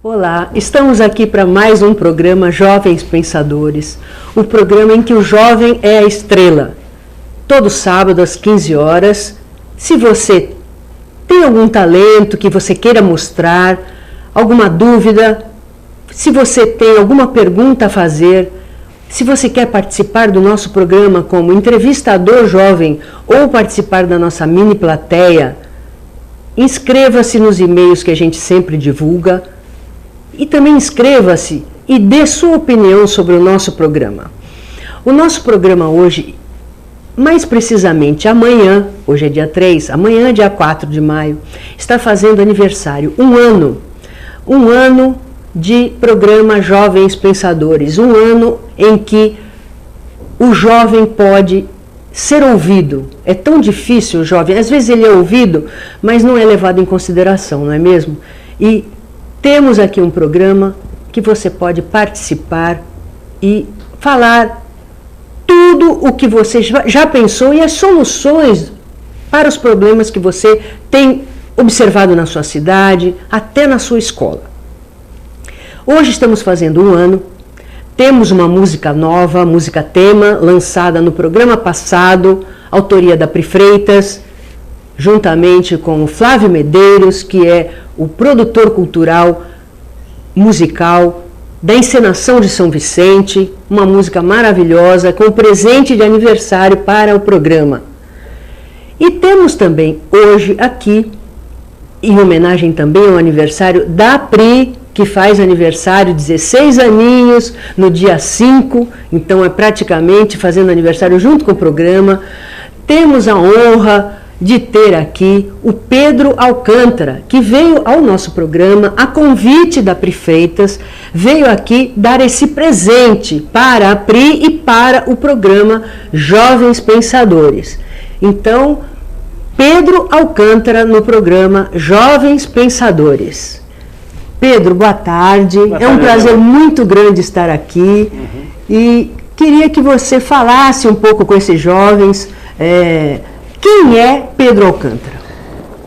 Olá, estamos aqui para mais um programa Jovens Pensadores, o programa em que o jovem é a estrela. Todo sábado às 15 horas, se você tem algum talento que você queira mostrar, alguma dúvida, se você tem alguma pergunta a fazer, se você quer participar do nosso programa como entrevistador jovem ou participar da nossa mini plateia, inscreva-se nos e-mails que a gente sempre divulga e também inscreva-se e dê sua opinião sobre o nosso programa. O nosso programa hoje, mais precisamente amanhã, hoje é dia 3, amanhã, dia 4 de maio, está fazendo aniversário, um ano de programa Jovens Pensadores, um ano em que o jovem pode ser ouvido. É tão difícil o jovem, às vezes ele é ouvido, mas não é levado em consideração, não é mesmo? E temos aqui um programa que você pode participar e falar tudo o que você já pensou e as soluções para os problemas que você tem observado na sua cidade, até na sua escola. Hoje estamos fazendo um ano, temos uma música nova, música tema, lançada no programa passado, autoria da Pri Freitas, juntamente com o Flávio Medeiros, que é o produtor cultural musical da encenação de São Vicente, uma música maravilhosa, com presente de aniversário para o programa. E temos também hoje aqui, em homenagem também ao aniversário da Pri, que faz aniversário, 16 aninhos, no dia 5, então é praticamente fazendo aniversário junto com o programa. Temos a honra de ter aqui o Pedro Alcântara, que veio ao nosso programa a convite da Pri Freitas, veio aqui dar esse presente para a Pri e para o programa Jovens Pensadores. Então, Pedro Alcântara no programa Jovens Pensadores. Pedro, boa tarde. É um prazer muito grande estar aqui. E queria que você falasse um pouco com esses jovens. Quem é Pedro Alcântara?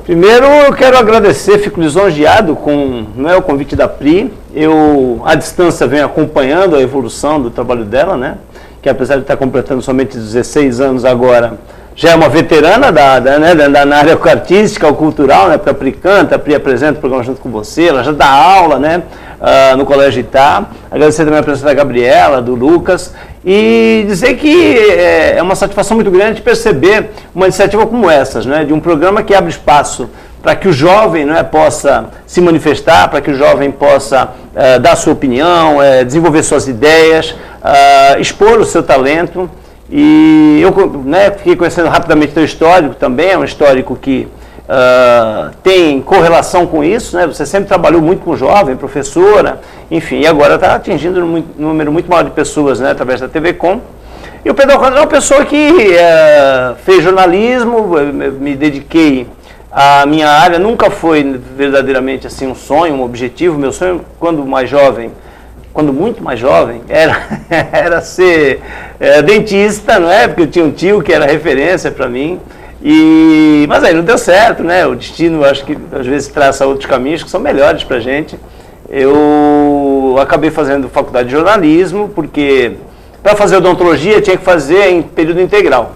Primeiro, eu quero agradecer, fico lisonjeado com o convite da Pri. Eu, à distância, venho acompanhando a evolução do trabalho dela, né? Que apesar de estar completando somente 16 anos agora, já é uma veterana na área artística ou cultural, né? Porque a Pri canta, a Pri apresenta o programa junto com você, ela já dá aula, né? No Colégio Itá. Agradecer também a presença da Gabriela, do Lucas, e dizer que é uma satisfação muito grande perceber uma iniciativa como essas, né? De um programa que abre espaço para que o jovem, né, possa se manifestar, para que o jovem possa dar sua opinião, desenvolver suas ideias, expor o seu talento. E eu, né, fiquei conhecendo rapidamente o teu histórico também, é um histórico que tem correlação com isso, né? Você sempre trabalhou muito com jovem, professora, enfim, e agora está atingindo um número muito maior de pessoas, né, através da TV Com. E o Pedro Alcântara é uma pessoa que fez jornalismo, me dediquei à minha área, nunca foi verdadeiramente assim um sonho, um objetivo. Meu sonho, quando muito mais jovem, era ser dentista, não é? Porque eu tinha um tio que era referência para mim. Mas aí não deu certo, né? O destino, acho que às vezes traça outros caminhos que são melhores para a gente. Eu acabei fazendo faculdade de jornalismo, porque para fazer odontologia tinha que fazer em período integral.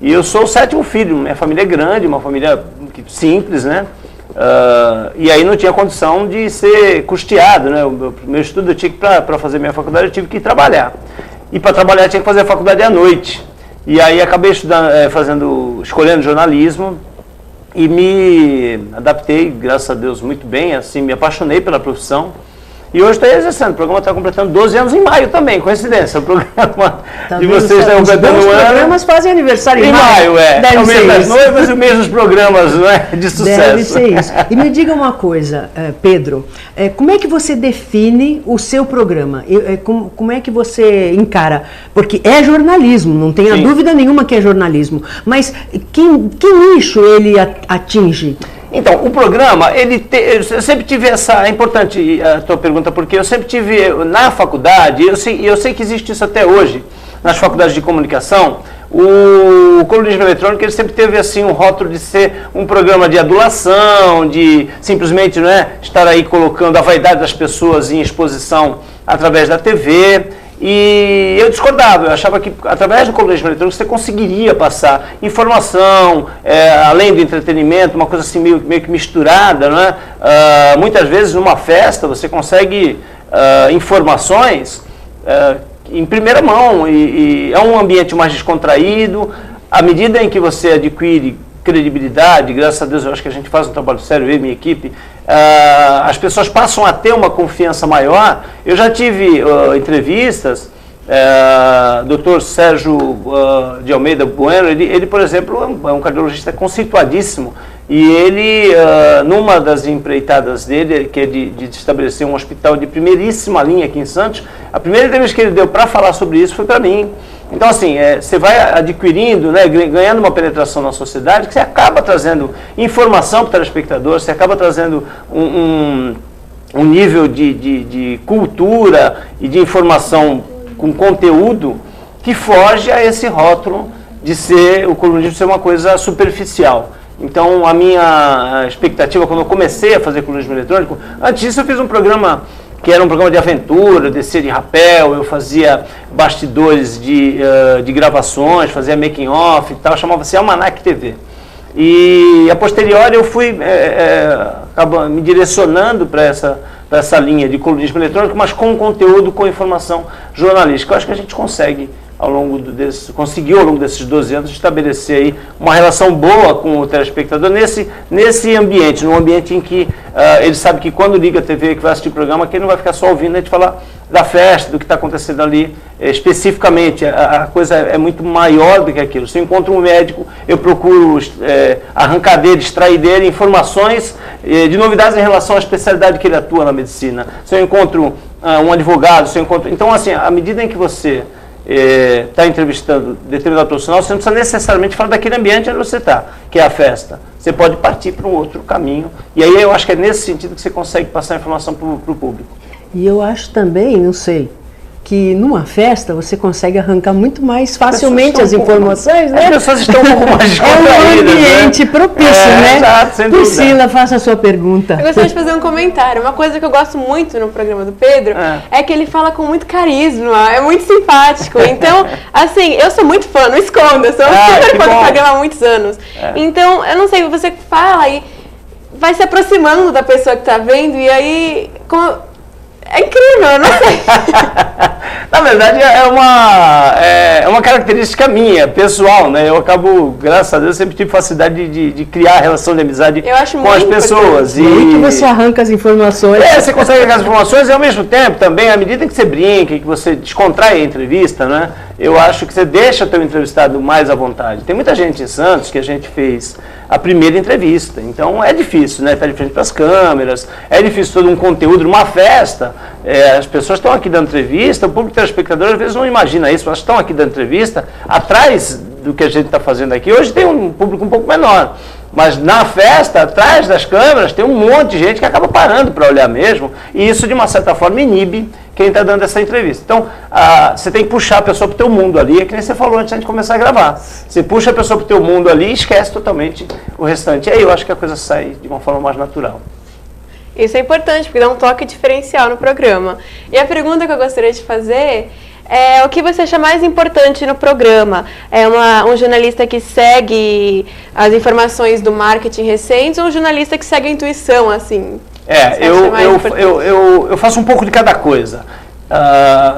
E eu sou o 7º filho, minha família é grande, uma família simples, né? E aí não tinha condição de ser custeado, né? O meu estudo, eu tinha que, para fazer minha faculdade, eu tive que trabalhar. E para trabalhar eu tinha que fazer a faculdade à noite. E aí acabei escolhendo jornalismo e me adaptei, graças a Deus, muito bem, assim, me apaixonei pela profissão. E hoje estou exercendo, o programa está completando 12 anos em maio também, coincidência, o programa de vocês está completando um ano. Os programas fazem aniversário em maio. É o mês das noivas e o mês dos programas, não é, de sucesso. Deve ser isso. E me diga uma coisa, Pedro, como é que você define o seu programa? Como é que você encara? Porque é jornalismo, não tenha dúvida nenhuma que é jornalismo, mas que nicho ele atinge? Então, o programa, eu sempre tive essa... É importante a tua pergunta, porque eu sempre tive na faculdade, eu sei que existe isso até hoje, nas faculdades de comunicação, O Colunismo Eletrônico ele sempre teve assim um rótulo de ser um programa de adulação, de simplesmente, não é, estar aí colocando a vaidade das pessoas em exposição através da TV. E eu discordava, eu achava que através do Colunismo Eletrônico você conseguiria passar informação, além do entretenimento, uma coisa assim meio que misturada, não é? Muitas vezes numa festa você consegue informações em primeira mão e é um ambiente mais descontraído. À medida em que você adquire credibilidade, graças a Deus eu acho que a gente faz um trabalho sério, eu e minha equipe, as pessoas passam a ter uma confiança maior. Eu já tive entrevistas, Dr. Sérgio de Almeida Bueno, ele, por exemplo, é um cardiologista conceituadíssimo, e ele, numa das empreitadas dele, que é de estabelecer um hospital de primeiríssima linha aqui em Santos, a primeira entrevista que ele deu para falar sobre isso foi para mim. Então, assim, você vai adquirindo, né, ganhando uma penetração na sociedade, que você acaba trazendo informação para o telespectador, você acaba trazendo um nível de cultura e de informação com conteúdo que foge a esse rótulo de ser o colunismo ser uma coisa superficial. Então, a minha expectativa, quando eu comecei a fazer colunismo eletrônico, antes disso eu fiz um programa que era um programa de aventura, eu descia de rapel, eu fazia bastidores de gravações, fazia making off e tal, chamava-se Almanac TV. E a posteriori eu fui me direcionando para essa linha de colunismo eletrônico, mas com conteúdo, com informação jornalística. Eu acho que a gente conseguiu ao longo desses 12 anos estabelecer aí uma relação boa com o telespectador nesse ambiente, num ambiente em que ele sabe que quando liga a TV, que vai assistir o programa, que ele não vai ficar só ouvindo a gente falar da festa, do que está acontecendo ali especificamente. A coisa é muito maior do que aquilo. Se eu encontro um médico, eu procuro arrancar dele, extrair dele informações de novidades em relação à especialidade que ele atua na medicina. Se eu encontro um advogado, então, assim, à medida em que você está entrevistando determinado profissional, você não precisa necessariamente falar daquele ambiente onde você está, que é a festa. Você pode partir para um outro caminho. E aí eu acho que é nesse sentido que você consegue passar a informação para o público. E eu acho também, não sei, que numa festa você consegue arrancar muito mais facilmente as informações, né? As pessoas estão um pouco mais descontraídas. É um ambiente propício, né? Exato, sem dúvida. Priscila, faça a sua pergunta. Eu gostaria de fazer um comentário. Uma coisa que eu gosto muito no programa do Pedro é que ele fala com muito carisma, é muito simpático. Então, assim, eu sou muito fã, não escondo, eu sou super fã do programa há muitos anos. Então, eu não sei, você fala e vai se aproximando da pessoa que está vendo e aí... É incrível, eu não sei. Na verdade, é uma característica minha, pessoal, né? Eu acabo, graças a Deus, sempre tive facilidade de criar relação de amizade com as pessoas. E aí que você arranca as informações. Você consegue arrancar as informações e, ao mesmo tempo, também, à medida que você brinca, que você descontrai a entrevista, né? Eu acho que você deixa o teu entrevistado mais à vontade. Tem muita gente em Santos que a gente fez a primeira entrevista, então é difícil, né? Estar de frente para as câmeras, é difícil todo um conteúdo, numa festa, as pessoas estão aqui dando entrevista, o público telespectador às vezes não imagina isso, elas estão aqui dando entrevista, atrás do que a gente está fazendo aqui, hoje tem um público um pouco menor, mas na festa, atrás das câmeras, tem um monte de gente que acaba parando para olhar mesmo, e isso de uma certa forma inibe quem está dando essa entrevista. Então, você tem que puxar a pessoa para o teu mundo ali, é que nem você falou antes de a gente começar a gravar. Você puxa a pessoa para o teu mundo ali e esquece totalmente o restante. E aí eu acho que a coisa sai de uma forma mais natural. Isso é importante, porque dá um toque diferencial no programa. E a pergunta que eu gostaria de fazer é o que você acha mais importante no programa? É um jornalista que segue as informações do marketing recentes ou um jornalista que segue a intuição, assim? Eu faço um pouco de cada coisa.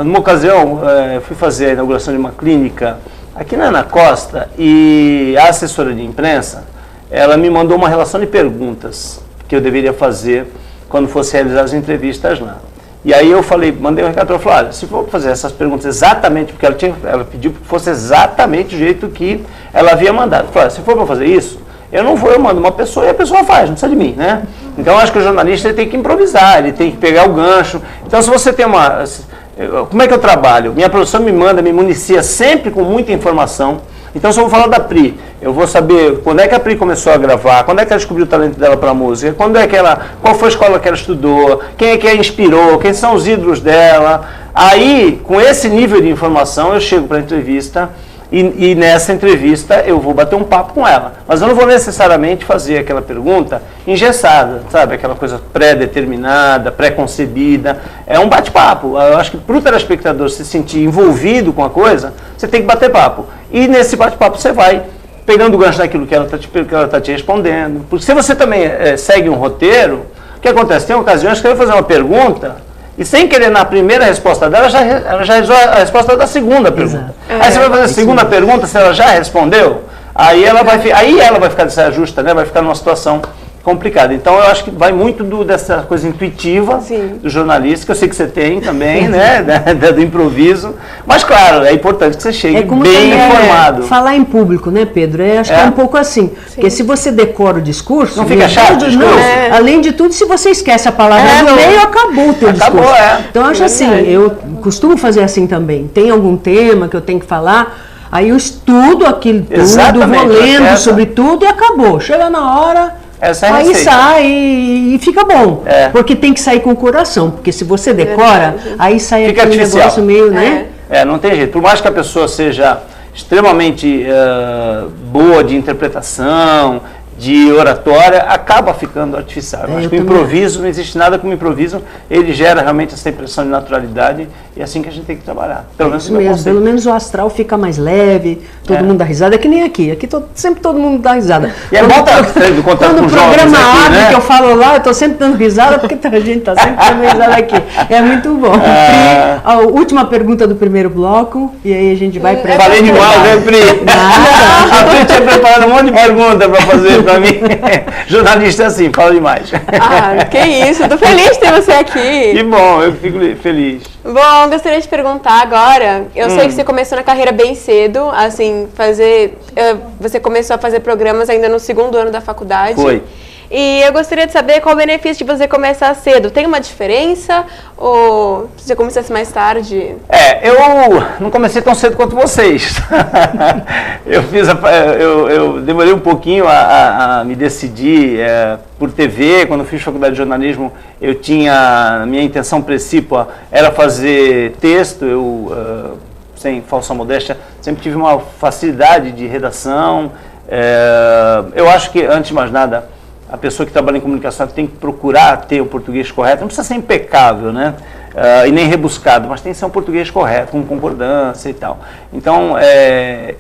Numa ocasião, eu fui fazer a inauguração de uma clínica aqui na Ana Costa e a assessora de imprensa, ela me mandou uma relação de perguntas que eu deveria fazer quando fosse realizar as entrevistas lá. E aí eu mandei um recado, ela falou, olha, se for fazer essas perguntas exatamente, porque ela pediu que fosse exatamente o jeito que ela havia mandado. Eu falei, se for para fazer isso, eu mando uma pessoa e a pessoa faz, não precisa de mim, né? Então, acho que o jornalista ele tem que improvisar, ele tem que pegar o gancho. Então, se você tem como é que eu trabalho? Minha produção me municia sempre com muita informação. Então, se eu vou falar da Pri, eu vou saber quando é que a Pri começou a gravar, quando é que ela descobriu o talento dela para a música, qual foi a escola que ela estudou, quem é que a inspirou, quem são os ídolos dela. Aí, com esse nível de informação, eu chego para a entrevista E nessa entrevista eu vou bater um papo com ela. Mas eu não vou necessariamente fazer aquela pergunta engessada, sabe? Aquela coisa pré-determinada, pré-concebida. É um bate-papo. Eu acho que para o telespectador se sentir envolvido com a coisa, você tem que bater papo. E nesse bate-papo você vai pegando o gancho daquilo que ela está te respondendo. Porque se você também segue um roteiro, o que acontece? Tem ocasiões que ela vai fazer uma pergunta e sem querer, na primeira resposta dela, ela já resolve a resposta da segunda pergunta. Aí você vai fazer a segunda pergunta, se ela já respondeu, aí ela vai ficar desajusta, né? Vai ficar numa situação complicada. Então eu acho que vai muito dessa coisa intuitiva do jornalista, que eu sei que você tem também, né? Do improviso. Mas claro, é importante que você chegue bem informado. Falar em público, né, Pedro? Acho que é um pouco assim. Porque se você decora o discurso... Não fica chato o discurso? Além de tudo, se você esquece a palavra no meio, acabou o teu discurso. Então eu acho assim, eu costumo fazer assim também. Tem algum tema que eu tenho que falar, aí eu estudo aquilo tudo, vou lendo sobre tudo e acabou. Chega na hora... Aí sai e fica bom, porque tem que sair com o coração, porque se você decora, aí sai fica aquele artificial. Negócio meio, né? Não tem jeito. Por mais que a pessoa seja extremamente boa de interpretação, de oratória, acaba ficando artificial. Eu acho que o improviso, não existe nada como improviso, ele gera realmente essa impressão de naturalidade e é assim que a gente tem que trabalhar. Pelo menos mesmo, pelo menos o astral fica mais leve, todo mundo dá risada, é que nem aqui sempre todo mundo dá risada. E é bom quando o programa abre, né? Que eu falo lá, eu estou sempre dando risada, porque a gente está sempre dando risada aqui. É muito bom. Pri, a última pergunta do primeiro bloco, e aí a gente vai para... Falei demais, né, Pri? A Pri tinha preparado um monte de perguntas para fazer para mim. Jornalista é assim, fala demais. Que isso, tô feliz de ter você aqui. Que bom, eu fico feliz. Bom, gostaria de perguntar agora, eu sei que você começou na carreira bem cedo, assim, você começou a fazer programas ainda no segundo ano da faculdade. Foi. E eu gostaria de saber qual o benefício de você começar cedo. Tem uma diferença ou você começasse mais tarde? Eu não comecei tão cedo quanto vocês. Eu demorei um pouquinho a me decidir por TV. Quando eu fiz faculdade de jornalismo, a minha intenção principal era fazer texto. Sem falsa modéstia, sempre tive uma facilidade de redação. Eu acho que, antes de mais nada, a pessoa que trabalha em comunicação tem que procurar ter o português correto. Não precisa ser impecável, né? E nem rebuscado, mas tem que ser um português correto, com concordância e tal. Então,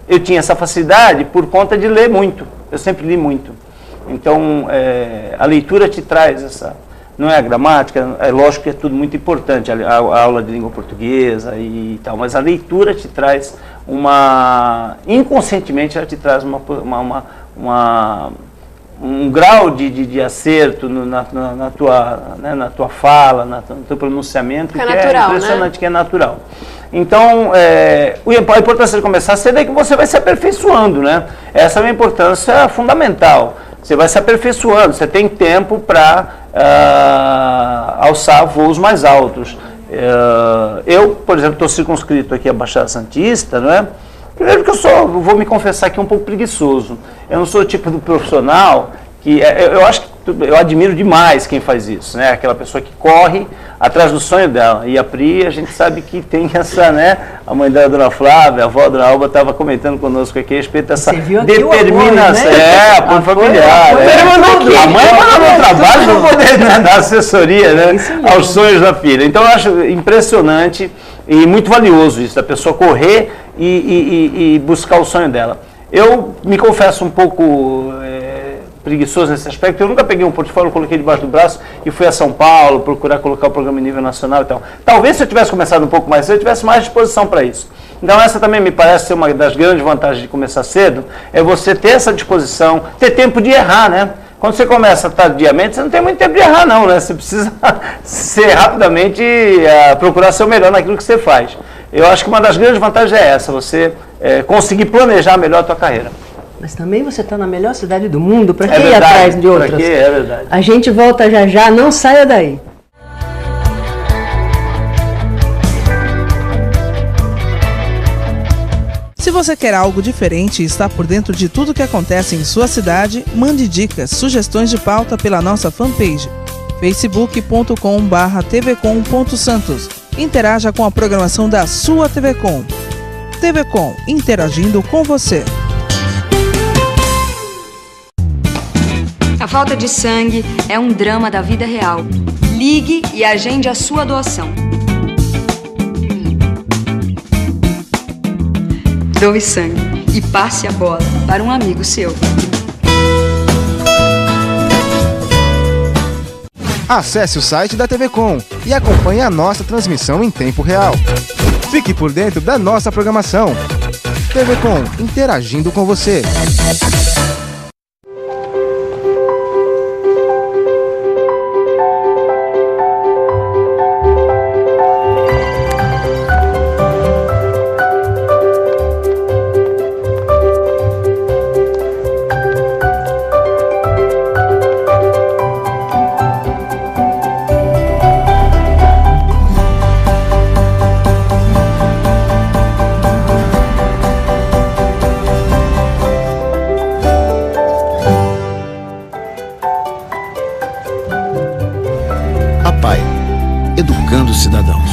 eu tinha essa facilidade por conta de ler muito. Eu sempre li muito. Então, a leitura te traz essa... Não é a gramática, é lógico que é tudo muito importante, a aula de língua portuguesa e tal, mas a leitura te traz inconscientemente, ela te traz um grau de acerto na tua fala, no teu pronunciamento, que natural, é impressionante, né? Que é natural. Então, a importância de começar cedo é que você vai se aperfeiçoando, né? Essa é uma importância fundamental. Você vai se aperfeiçoando, você tem tempo para alçar voos mais altos. Eu, por exemplo, estou circunscrito aqui à Baixada Santista, não é? Primeiro que vou me confessar aqui, um pouco preguiçoso. Eu não sou o tipo de profissional que... Eu admiro demais quem faz isso, né? Aquela pessoa que corre atrás do sonho dela. E a Pri, a gente sabe que tem essa, né? A mãe da Dona Flávia, a avó da Dona Alba, estava comentando conosco aqui a respeito dessa determinação. Apoio familiar. A mãe mandou no trabalho para poder dar assessoria, né? Aos sonhos da filha. Então eu acho impressionante e muito valioso isso, da pessoa correr e buscar o sonho dela. Eu me confesso um pouco preguiçoso nesse aspecto. Eu nunca peguei um portfólio, coloquei debaixo do braço e fui a São Paulo procurar colocar o programa em nível nacional e tal. Talvez se eu tivesse começado um pouco mais cedo, eu tivesse mais disposição para isso. Então essa também me parece ser uma das grandes vantagens de começar cedo, é você ter essa disposição, ter tempo de errar, né? Quando você começa tardiamente, você não tem muito tempo de errar não, né? Você precisa ser rapidamente, procurar ser o melhor naquilo que você faz. Eu acho que uma das grandes vantagens é essa, você conseguir planejar melhor a tua carreira. Mas também você está na melhor cidade do mundo, para que ir atrás de outras? É verdade. A gente volta já, não saia daí. Se você quer algo diferente e está por dentro de tudo que acontece em sua cidade, mande dicas, sugestões de pauta pela nossa fanpage, facebook.com/tvcom.santos. Interaja com a programação da sua TV Com. TV Com, interagindo com você. A falta de sangue é um drama da vida real. Ligue e agende a sua doação. Doe sangue e passe a bola para um amigo seu. Acesse o site da TV Com e acompanhe a nossa transmissão em tempo real. Fique por dentro da nossa programação. TV Com, interagindo com você. Educando cidadãos.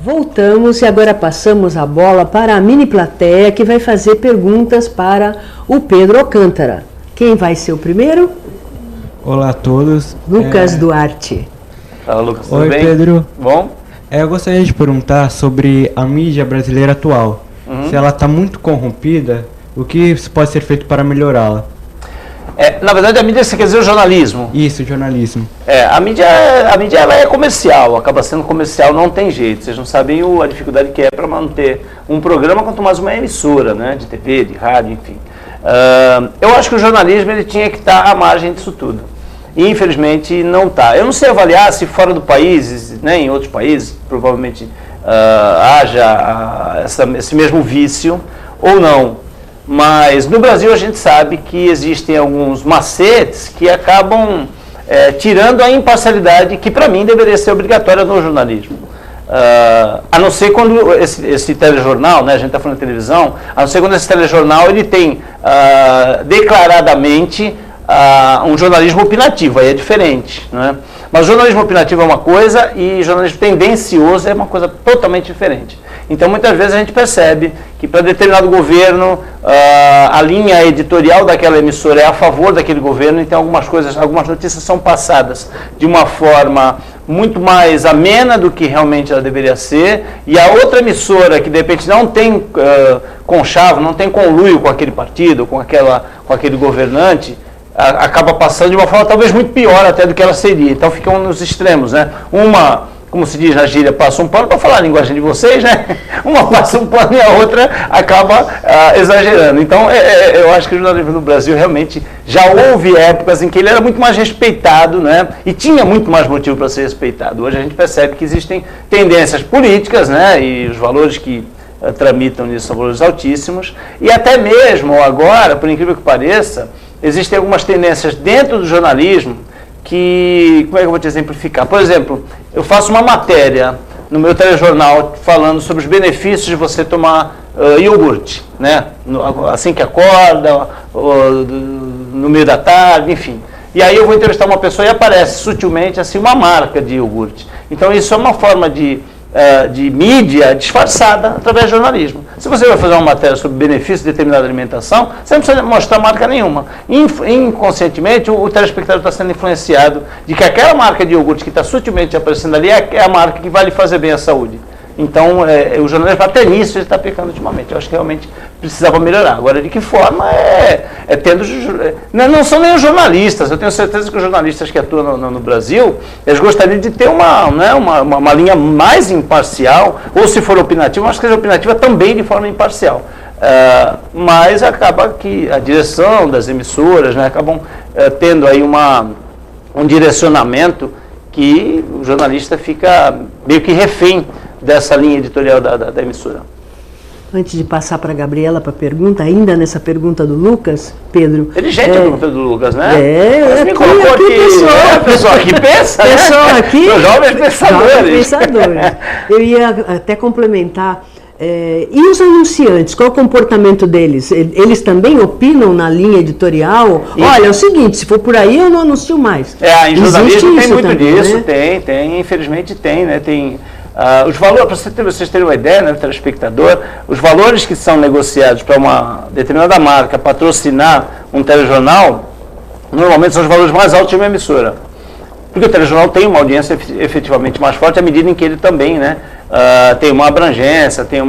Voltamos e agora passamos a bola para a mini plateia que vai fazer perguntas para o Pedro Alcântara. Quem vai ser o primeiro? Olá a todos. Lucas Duarte. Fala, Lucas, tudo Oi, bem? Pedro. Bom? Eu gostaria de perguntar sobre a mídia brasileira atual. Se ela está muito corrompida, o que pode ser feito para melhorá-la? Na verdade, a mídia, você quer dizer o jornalismo? Isso, jornalismo. A mídia ela é comercial, acaba sendo comercial, não tem jeito. Vocês não sabem a dificuldade que é para manter um programa, quanto mais uma emissora, né, de TV, de rádio, enfim. Eu acho que o jornalismo ele tinha que estar à margem disso tudo. E, infelizmente, não está. Eu não sei avaliar se fora do país, né, em outros países, provavelmente haja esse mesmo vício ou não. Mas no Brasil a gente sabe que existem alguns macetes que acabam tirando a imparcialidade que, para mim, deveria ser obrigatória no jornalismo. A não ser quando esse telejornal, né, a gente está falando de televisão, a não ser quando esse telejornal ele tem declaradamente um jornalismo opinativo, aí é diferente, né? Mas jornalismo opinativo é uma coisa e jornalismo tendencioso é uma coisa totalmente diferente. Então muitas vezes a gente percebe que para determinado governo a linha editorial daquela emissora é a favor daquele governo, então algumas notícias são passadas de uma forma muito mais amena do que realmente ela deveria ser, e a outra emissora que de repente não tem conchavo, não tem conluio com aquele partido, com aquele governante, acaba passando de uma forma talvez muito pior até do que ela seria. Então ficam nos extremos, né? Uma, como se diz na gíria, passa um pano, para falar a linguagem de vocês, né? Uma passa um pano e a outra acaba exagerando. Então eu acho que o jornalismo no Brasil realmente já houve épocas em que ele era muito mais respeitado, né? E tinha muito mais motivo para ser respeitado. Hoje a gente percebe que existem tendências políticas, né? E os valores que tramitam nisso são valores altíssimos. E até mesmo agora, por incrível que pareça, existem algumas tendências dentro do jornalismo que, como é que eu vou te exemplificar? Por exemplo, eu faço uma matéria no meu telejornal falando sobre os benefícios de você tomar iogurte, né? Assim que acorda, no meio da tarde, enfim. E aí eu vou entrevistar uma pessoa e aparece sutilmente assim uma marca de iogurte. Então isso é uma forma de mídia disfarçada através do jornalismo. Se você vai fazer uma matéria sobre benefício de determinada alimentação, você não precisa mostrar marca nenhuma. Inconscientemente, o telespectador está sendo influenciado de que aquela marca de iogurte que está sutilmente aparecendo ali é a marca que vai lhe fazer bem à saúde. Então, o jornalismo até nisso ele está pecando ultimamente. Eu acho que realmente precisava melhorar. Agora, de que forma? Não são nem os jornalistas. Eu tenho certeza que os jornalistas que atuam no Brasil, eles gostariam de ter uma linha mais imparcial, ou se for opinativa, mas que seja opinativa também de forma imparcial. Mas acaba que a direção das emissoras, né, acabam tendo aí um direcionamento que o jornalista fica meio que refém dessa linha editorial da emissora. Antes de passar para a Gabriela para a pergunta, ainda nessa pergunta do Lucas, Pedro... Ele já tinha a pergunta do Lucas, né? Me colocou aqui. A pessoa aqui pensa, pessoa né? Aqui, jovens pensadores. Eu ia até complementar E os anunciantes, qual é o comportamento deles? Eles também opinam na linha editorial? Olha, é o seguinte, se for por aí eu não anuncio mais. Em jornalismo tem muito também, disso, né? tem, infelizmente tem, né? Tem os valores, para vocês terem uma ideia, né, telespectador, os valores que são negociados para uma determinada marca patrocinar um telejornal, normalmente são os valores mais altos de uma emissora. Porque o telejornal tem uma audiência efetivamente mais forte à medida em que ele também, né, tem uma abrangência, tem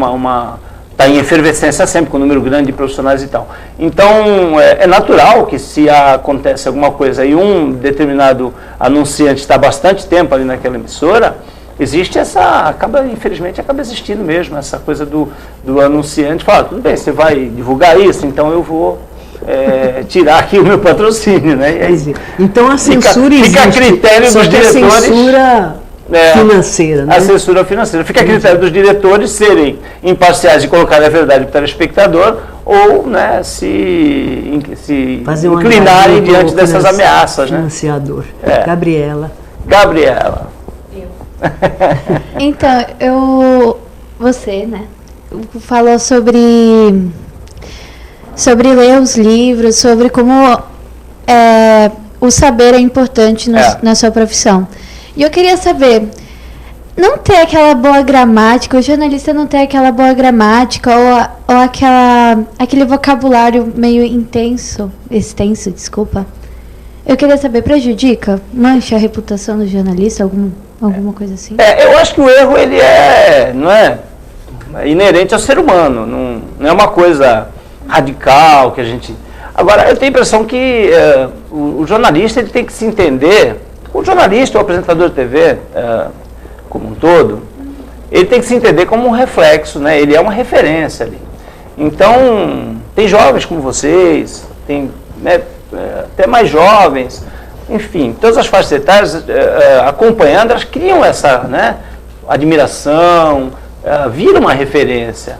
está em efervescência sempre, com um número grande de profissionais e tal. Então, é natural que se acontece alguma coisa e um determinado anunciante está bastante tempo ali naquela emissora, existe infelizmente acaba existindo mesmo essa coisa do anunciante, fala, tudo bem, você vai divulgar isso, então eu vou tirar aqui o meu patrocínio, né? Então a censura existe. Fica a critério dos diretores. A censura financeira, né? A censura financeira. Fica a critério dos diretores serem imparciais e colocarem a verdade para o telespectador ou, né, se inclinarem diante dessas ameaças, né? Financiador. Gabriela. Então, você, né, falou sobre ler os livros, sobre como o saber é importante na sua profissão. E eu queria saber, não ter aquela boa gramática, o jornalista não ter aquela boa gramática ou aquele vocabulário meio extenso, desculpa. Eu queria saber, prejudica? Mancha a reputação do jornalista, alguma coisa assim? Eu acho que o erro, ele não é inerente ao ser humano, não é uma coisa radical que a gente... Agora, eu tenho a impressão que o jornalista ele tem que se entender, o jornalista, o apresentador de TV, como um todo, ele tem que se entender como um reflexo, né? Ele é uma referência ali. Então, tem jovens como vocês, tem, né, até mais jovens, enfim, todas as faixas etárias acompanhando, elas criam essa, né, admiração, vira uma referência.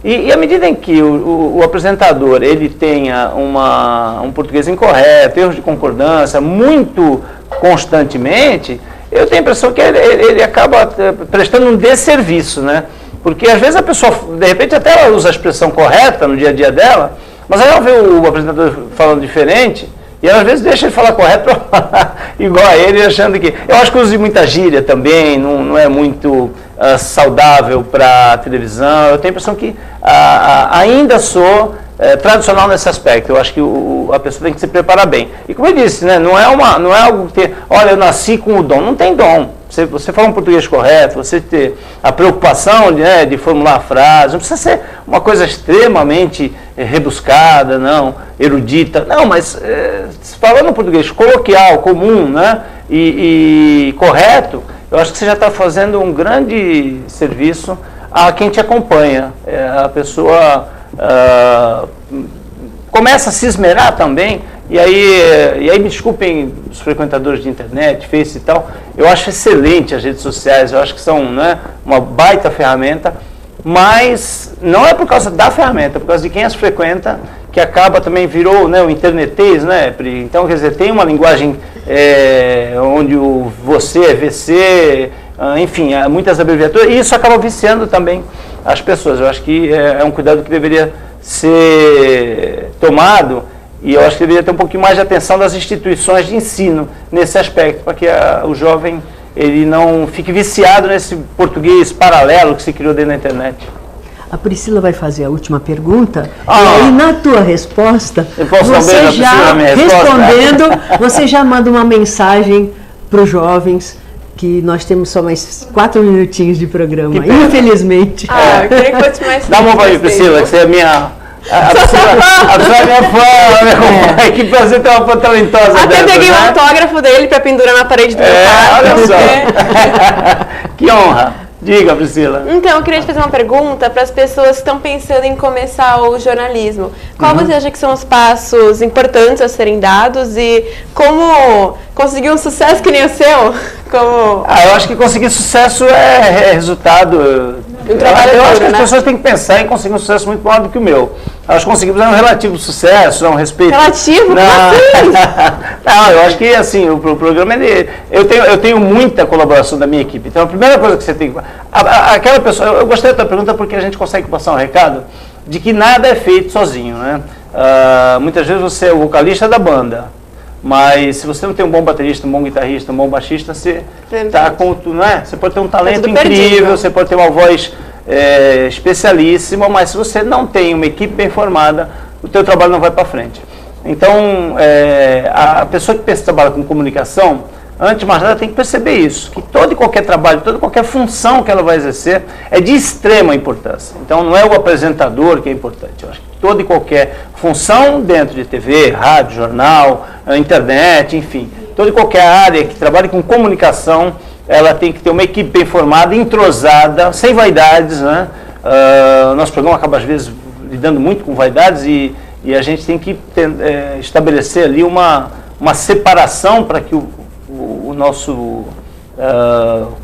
E à medida em que o apresentador ele tenha um português incorreto, erros de concordância muito constantemente, eu tenho a impressão que ele acaba prestando um desserviço, né? Porque às vezes a pessoa, de repente, até ela usa a expressão correta no dia a dia dela, mas aí ela vê o apresentador falando diferente, e ela às vezes deixa ele falar correto para falar igual a ele, achando que... Eu acho que uso de muita gíria também, não é muito saudável para a televisão. Eu tenho a impressão que ainda sou tradicional nesse aspecto. Eu acho que a pessoa tem que se preparar bem. E como eu disse, né, não é algo que... Olha, eu nasci com o dom. Não tem dom. Você fala um português correto, você ter a preocupação de formular a frase, não precisa ser uma coisa extremamente rebuscada, não, erudita, não, mas falando um português coloquial, comum, né, e correto, eu acho que você já está fazendo um grande serviço a quem te acompanha. A pessoa começa a se esmerar também. E aí me desculpem os frequentadores de internet, Face e tal, eu acho excelente as redes sociais, eu acho que são, né, uma baita ferramenta, mas não é por causa da ferramenta, é por causa de quem as frequenta, que acaba também virou, né, o internetês, né, Pri? Então, quer dizer, tem uma linguagem onde o você é VC, enfim, há muitas abreviaturas, e isso acaba viciando também as pessoas. Eu acho que é um cuidado que deveria ser tomado. E eu acho que deveria ter um pouquinho mais de atenção das instituições de ensino nesse aspecto, para que o jovem ele não fique viciado nesse português paralelo que se criou dentro da internet. A Priscila vai fazer a última pergunta, e aí na tua resposta, você já respondendo, você já manda uma mensagem para os jovens, que nós temos só mais 4 minutinhos de programa, infelizmente. Eu queria que fosse mais. Dá uma mão para mim, Priscila, que você é minha... A pessoa é minha fã, que prazer ter uma fã talentosa. Até peguei um autógrafo dele para pendurar na parede do meu quarto. Olha só. Que honra. Diga, Priscila. Então, eu queria te fazer uma pergunta para as pessoas que estão pensando em começar o jornalismo. Qual você acha que são os passos importantes a serem dados e como conseguir um sucesso que nem o seu? Eu acho que conseguir sucesso é resultado... Eu acho que as pessoas têm que pensar em conseguir um sucesso muito maior do que o meu. Nós conseguimos um relativo sucesso, um respeito. Relativo? Não, eu acho que assim, o programa, eu tenho muita colaboração da minha equipe. Então a primeira coisa que você tem que... Aquela pessoa, eu gostei da tua pergunta porque a gente consegue passar um recado de que nada é feito sozinho, né? Muitas vezes você é o vocalista da banda, mas se você não tem um bom baterista, um bom guitarrista, um bom baixista, você tá com, não é? Você pode ter um talento incrível, você pode ter uma voz especialíssima, mas se você não tem uma equipe bem formada, o teu trabalho não vai para frente. Então, a pessoa que trabalha com comunicação, antes de mais nada, tem que perceber isso, que todo e qualquer trabalho, toda e qualquer função que ela vai exercer é de extrema importância. Então, não é o apresentador que é importante. Eu acho que toda e qualquer função dentro de TV, rádio, jornal, internet, enfim, toda e qualquer área que trabalhe com comunicação, ela tem que ter uma equipe bem formada, entrosada, sem vaidades, né? O nosso programa acaba, às vezes, lidando muito com vaidades e a gente tem que estabelecer ali uma separação para que o nosso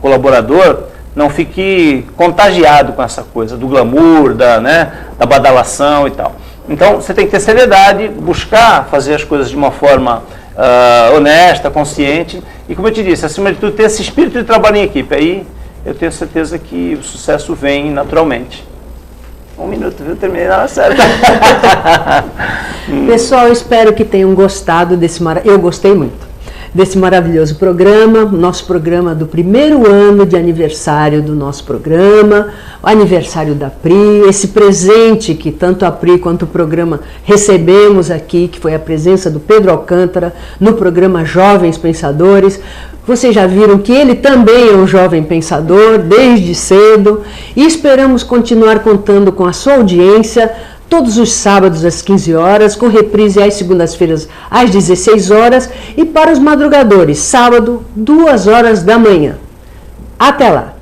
colaborador não fique contagiado com essa coisa do glamour, da badalação e tal. Então, você tem que ter seriedade, buscar fazer as coisas de uma forma honesta, consciente, e como eu te disse, acima de tudo, ter esse espírito de trabalho em equipe. Aí eu tenho certeza que o sucesso vem naturalmente. 1 minuto, viu? Terminei na hora certa. Pessoal, eu espero que tenham gostado desse eu gostei muito desse maravilhoso programa, nosso programa do primeiro ano de aniversário do nosso programa, o aniversário da Pri, esse presente que tanto a Pri quanto o programa recebemos aqui, que foi a presença do Pedro Alcântara no programa Jovens Pensadores. Vocês já viram que ele também é um jovem pensador desde cedo e esperamos continuar contando com a sua audiência todos os sábados às 15 horas, com reprise às segundas-feiras às 16 horas e para os madrugadores, sábado, 2 horas da manhã. Até lá!